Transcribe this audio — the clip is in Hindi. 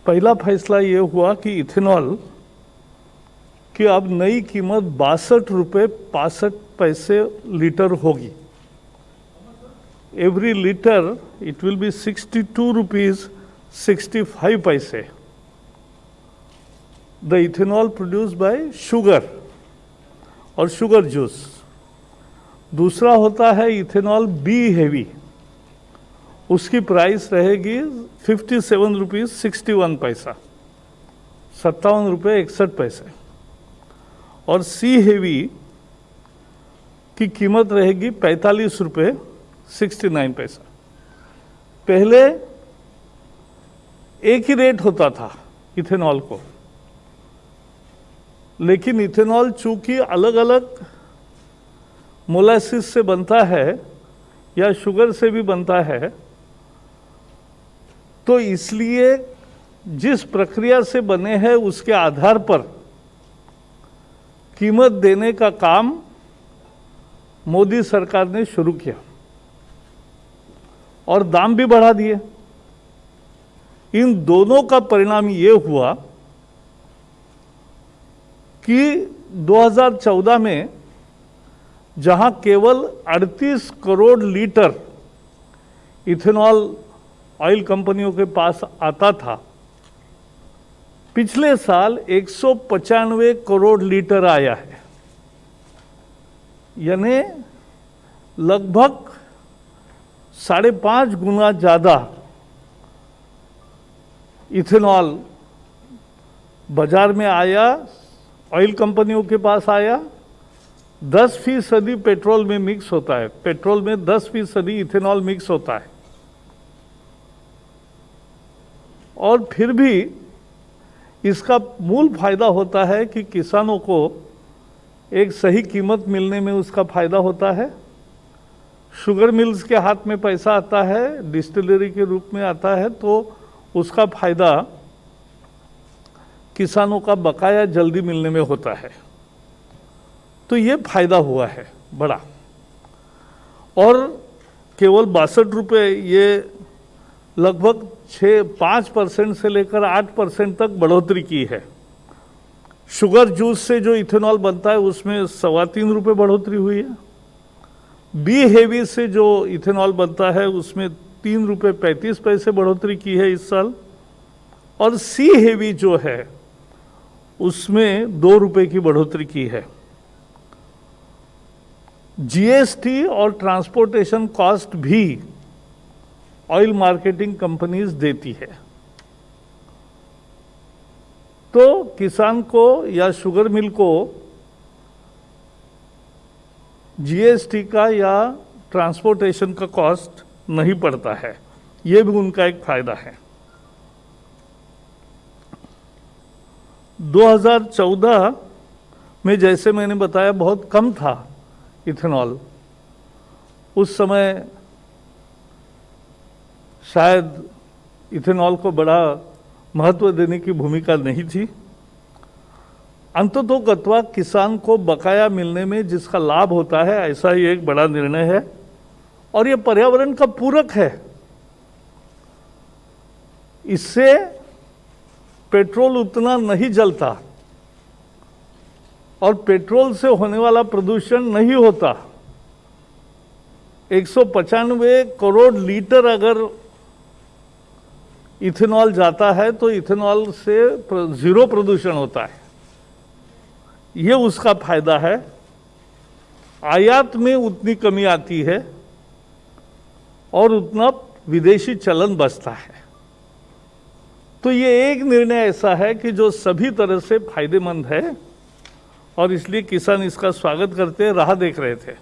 पहला फैसला ये हुआ कि इथेनॉल की अब नई कीमत 62 रुपये 65 पैसे लीटर होगी। Every litre it will be 62 rupees 65 पैसे। The ethanol produce by sugar और शुगर जूस। दूसरा होता है इथेनॉल बी हेवी, उसकी प्राइस रहेगी 57 रुपीज 61 पैसा, 57 रुपये 61 पैसे। और सी हेवी की कीमत रहेगी 45 रुपये 69 पैसा। पहले एक ही रेट होता था इथेनॉल को, लेकिन इथेनॉल चूंकि अलग अलग मोलासिस से बनता है या शुगर से भी बनता है, तो इसलिए जिस प्रक्रिया से बने हैं उसके आधार पर कीमत देने का काम मोदी सरकार ने शुरू किया और दाम भी बढ़ा दिए। इन दोनों का परिणाम ये हुआ कि 2014 में जहां केवल 38 करोड़ लीटर इथेनॉल ऑयल कंपनियों के पास आता था, पिछले साल 195 करोड़ लीटर आया है। यानी लगभग 5.5 गुना ज़्यादा इथेनॉल बाजार में आया, ऑयल कंपनियों के पास आया। 10% पेट्रोल में मिक्स होता है, पेट्रोल में 10% इथेनॉल मिक्स होता है। और फिर भी इसका मूल फायदा होता है कि किसानों को एक सही कीमत मिलने में उसका फायदा होता है। शुगर मिल्स के हाथ में पैसा आता है, डिस्टिलरी के रूप में आता है, तो उसका फायदा किसानों का बकाया जल्दी मिलने में होता है। तो ये फायदा हुआ है बड़ा। और केवल 62 रुपये, ये लगभग 5% से लेकर 8% तक बढ़ोतरी की है। शुगर जूस से जो इथेनॉल बनता है उसमें 3.25 रुपये बढ़ोतरी हुई है। बी हेवी से जो इथेनॉल बनता है उसमें 3 रुपये 35 पैसे बढ़ोतरी की है इस साल। और सी हेवी जो है उसमें 2 रुपये की बढ़ोतरी की है। जीएसटी और ट्रांसपोर्टेशन कॉस्ट भी ऑयल मार्केटिंग कंपनीज देती है। तो किसान को या शुगर मिल को जीएसटी का या ट्रांसपोर्टेशन का कॉस्ट नहीं पड़ता है। ये भी उनका एक फायदा है। 2014 में जैसे मैंने बताया बहुत कम था इथेनॉल। उस समय शायद इथेनॉल को बड़ा महत्व देने की भूमिका नहीं थी। अंततोगत्वा किसान को बकाया मिलने में जिसका लाभ होता है, ऐसा ही एक बड़ा निर्णय है और ये पर्यावरण का पूरक है। इससे पेट्रोल उतना नहीं जलता और पेट्रोल से होने वाला प्रदूषण नहीं होता। 195 करोड़ लीटर अगर इथेनॉल जाता है तो इथेनॉल से 0 प्रदूषण होता है। ये उसका फायदा है। आयात में उतनी कमी आती है और उतना विदेशी चलन बचता है। तो ये एक निर्णय ऐसा है कि जो सभी तरह से फायदेमंद है और इसलिए किसान इसका स्वागत करते राह देख रहे थे।